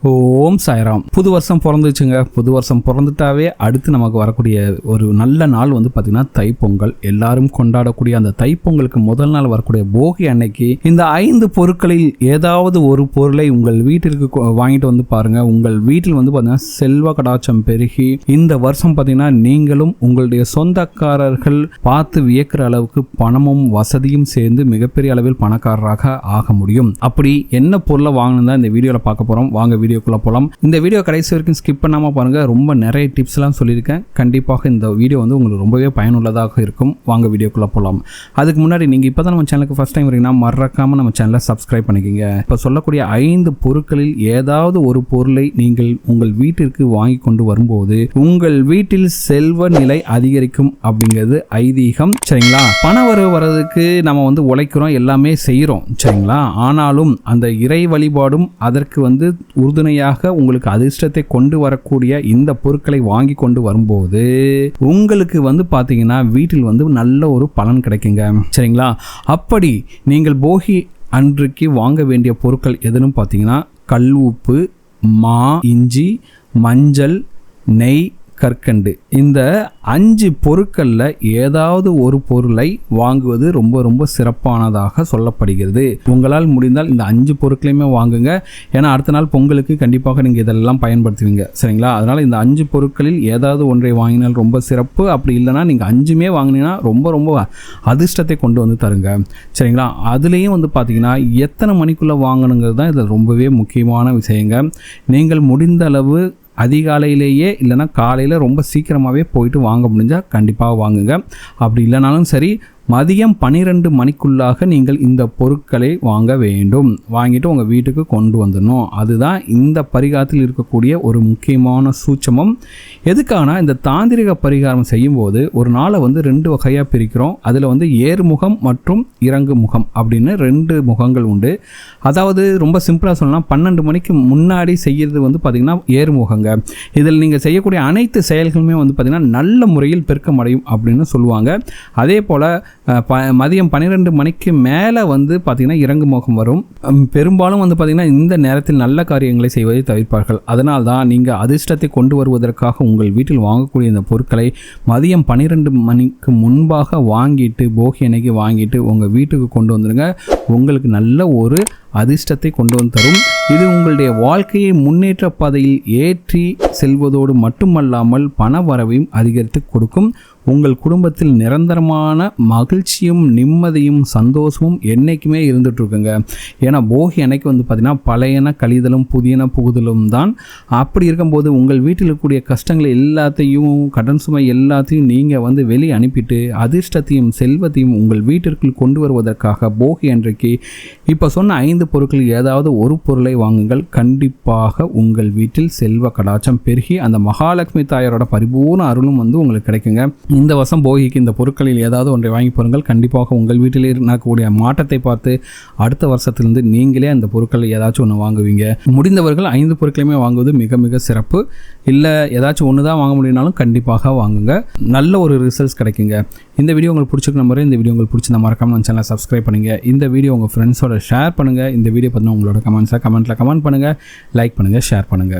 ஓம் சாய்ராம். புது வருஷம் பிறந்துச்சுங்க. புது வருஷம் பிறந்துட்டாவே அடுத்து நமக்கு வரக்கூடிய ஒரு நல்ல நாள் வந்து பார்த்தீங்கன்னா தைப்பொங்கல். எல்லாரும் கொண்டாடக்கூடிய அந்த தைப்பொங்கலுக்கு முதல் நாள் வரக்கூடிய போகி அன்னைக்கு இந்த 5 பொருட்களில் ஏதாவது ஒரு பொருளை உங்கள் வீட்டிற்கு வாங்கிட்டு வந்து பாருங்க. உங்கள் வீட்டில் வந்து பார்த்தீங்கன்னா செல்வ கடாட்சம் பெருகி இந்த வருஷம் பார்த்தீங்கன்னா நீங்களும் உங்களுடைய சொந்தக்காரர்கள் பார்த்து வியக்கிற அளவுக்கு பணமும் வசதியும் சேர்ந்து மிகப்பெரிய அளவில் பணக்காரராக ஆக முடியும். அப்படி என்ன பொருளை வாங்கணும் தான் இந்த வீடியோவில் பார்க்க போகிறோம். வாங்க வீடியோக்குள்ள போலாம். இந்த வீடியோ கடைசி வரைக்கும் ஸ்கிப் பண்ணாம பாருங்க. ரொம்ப நிறைய டிப்ஸ் எல்லாம் சொல்லியிருக்கேன். கண்டிப்பாக இந்த வீடியோ வந்து உங்களுக்கு ரொம்பவே பயனுள்ளதாக இருக்கும். வாங்க வீடியோக்குள்ள போலாம். அதுக்கு முன்னாடி நீங்க இப்பதான் நம்ம சேனலுக்கு ஃபர்ஸ்ட் டைம் வரீங்கன்னா மறக்காம நம்ம சேனலை சப்ஸ்கிரைப் பண்ணிக்கங்க. இப்ப சொல்லக்கூடிய 5 பொருட்களில் ஏதாவது ஒரு பொருளை நீங்கள் உங்கள் வீட்டிற்கு வாங்கி கொண்டு வரும்போது உங்கள் வீட்டில் செல்வ நிலை அதிகரிக்கும் அப்படிங்கிறது ஐதீகம். சரிங்களா? பண வரவு வர்றதுக்கு நம்ம வந்து உழைக்கிறோம், எல்லாமே செய்யறோம். சரிங்களா? ஆனாலும் அந்த இறை வழிபாடும் அதற்கு வந்து உறுதுணையாக உங்களுக்கு அதிர்ஷ்டத்தை கொண்டு வரக்கூடிய இந்த பொருட்களை வாங்கி கொண்டு வரும்போது உங்களுக்கு வந்து பாத்தீங்கன்னா வீட்டில் வந்து நல்ல ஒரு பலன் கிடைக்குங்க. சரிங்களா? அப்படி நீங்கள் போகி அன்றைக்கு வாங்க வேண்டிய பொருட்கள் எதுன்னு பார்த்தீங்கன்னா கல் உப்பு, மா, இஞ்சி, மஞ்சள், நெய், கற்கண்டு. இந்த 5 பொருட்களில் ஏதாவது ஒரு பொருளை வாங்குவது ரொம்ப ரொம்ப சிறப்பானதாக சொல்லப்படுகிறது. உங்களால் முடிந்தால் இந்த 5 பொருட்களையுமே வாங்குங்க. ஏன்னா அடுத்த நாள் பொங்கலுக்கு கண்டிப்பாக நீங்கள் இதெல்லாம் பயன்படுத்துவீங்க. சரிங்களா? அதனால் இந்த 5 பொருட்களில் ஏதாவது ஒன்றை வாங்கினால் ரொம்ப சிறப்பு. அப்படி இல்லைனா நீங்கள் 5மே வாங்கினீங்கன்னா ரொம்ப ரொம்ப அதிர்ஷ்டத்தை கொண்டு வந்து தருங்க. சரிங்களா? அதுலேயும் வந்து பார்த்தீங்கன்னா எத்தனை மணிக்குள்ளே வாங்கணுங்கிறது தான் இதில் ரொம்பவே முக்கியமான விஷயங்க. நீங்கள் முடிந்த அளவு அதிகாலையிலேயே இல்லைனா காலையில் ரொம்ப சீக்கிரமாகவே போயிட்டு வாங்க முடிஞ்சால் கண்டிப்பாக வாங்குங்க. அப்படி இல்லைனாலும் சரி மதியம் 12 மணிக்குள்ளாக நீங்கள் இந்த பொருட்களை வாங்க வேண்டும். வாங்கிட்டு உங்கள் வீட்டுக்கு கொண்டு வந்துடணும். அதுதான் இந்த பரிகாரத்தில் இருக்கக்கூடிய ஒரு முக்கியமான சூட்சமம். எதுக்கான இந்த தாந்திரிக பரிகாரம் செய்யும்போது ஒரு நாளை வந்து 2 வகையாக பிரிக்கிறோம். அதில் வந்து ஏறுமுகம் மற்றும் இறங்கு முகம் அப்படின்னு 2 முகங்கள் உண்டு. அதாவது ரொம்ப சிம்பிளாக சொல்லலாம், 12 மணிக்கு முன்னாடி செய்கிறது வந்து பார்த்திங்கன்னா ஏறுமுகங்க. இதில் நீங்கள் செய்யக்கூடிய அனைத்து செயல்களுமே வந்து பார்த்திங்கன்னா நல்ல முறையில் பெருக்கமடையும் அப்படின்னு சொல்லுவாங்க. அதே போல் மதியம் 12 மணிக்கு மேலே வந்து பார்த்திங்கன்னா இறங்கு முகம் வரும். பெரும்பாலும் வந்து பார்த்திங்கன்னா இந்த நேரத்தில் நல்ல காரியங்களை செய்வதை தவிர்ப்பார்கள். அதனால் தான் நீங்கள் அதிர்ஷ்டத்தை கொண்டு வருவதற்காக உங்கள் வீட்டில் வாங்கக்கூடிய இந்த பொருட்களை மதியம் 12 மணிக்கு முன்பாக வாங்கிட்டு போகி அன்னைக்கு வாங்கிட்டு உங்கள் வீட்டுக்கு கொண்டு வந்துடுங்க. உங்களுக்கு நல்ல ஒரு அதிர்ஷ்டத்தை கொண்டு வந்து தரும். இது உங்களுடைய வாழ்க்கையை முன்னேற்ற பாதையில் ஏற்றி செல்வதோடு மட்டுமல்லாமல் பண வரவையும் அதிகரித்து கொடுக்கும். உங்கள் குடும்பத்தில் நிரந்தரமான மகிழ்ச்சியும் நிம்மதியும் சந்தோஷமும் என்றைக்குமே இருந்துட்டு இருக்குங்க. ஏன்னா போகி அன்னைக்கு வந்து பார்த்திங்கன்னா பழையன கழிதலும் புதியன புகுதலும் தான். அப்படி இருக்கும்போது உங்கள் வீட்டில் இருக்கக்கூடிய கஷ்டங்களை எல்லாத்தையும் கடன் சுமை எல்லாத்தையும் நீங்கள் வந்து வெளியே அனுப்பிட்டு அதிர்ஷ்டத்தையும் செல்வத்தையும் உங்கள் வீட்டிற்குள் கொண்டு வருவதற்காக போகி அன்றைக்கு இப்போ சொன்ன 5 பொருட்களில் ஏதாவது ஒரு பொருளை வாங்குங்கள். கண்டிப்பாக உங்கள் வீட்டில் செல்வ கடாட்சம் பெருகி அந்த மகாலட்சுமி தாயாரோட பரிபூர்ண அருளும் வந்து உங்களுக்கு கிடைக்குங்க. இந்த வருஷம் போகிக்கு இந்த பொருட்களில் ஏதாவது ஒன்றை வாங்கி போருங்கள். கண்டிப்பாக உங்கள் வீட்டில் இருக்கக்கூடிய மாற்றத்தை பார்த்து அடுத்த வருஷத்திலிருந்து நீங்களே அந்த பொருட்களை ஏதாச்சும் ஒன்று வாங்குவீங்க. முடிந்தவர்கள் 5 பொருட்களையுமே வாங்குவது மிக மிக சிறப்பு. இல்லை ஏதாச்சும் ஒன்று தான் வாங்க முடியும்னாலும் கண்டிப்பாக வாங்குங்க. நல்ல ஒரு ரிசல்ட்ஸ் கிடைக்குங்க. இந்த வீடியோ உங்களுக்கு பிடிச்சிருக்க நம்பர். இந்த வீடியோ உங்களுக்கு பிடிச்சிருந்தா மறக்காம நம்ம சேனலை சப்ஸ்கிரைப் பண்ணுங்க. இந்த வீடியோ உங்கள் ஃப்ரெண்ட்ஸோட ஷேர் பண்ணுங்க. இந்த வீடியோ பற்றின உங்களோட கமெண்ட்ஸை கமெண்ட்டில் கமெண்ட் பண்ணுங்க, லைக் பண்ணுங்க, ஷேர் பண்ணுங்க.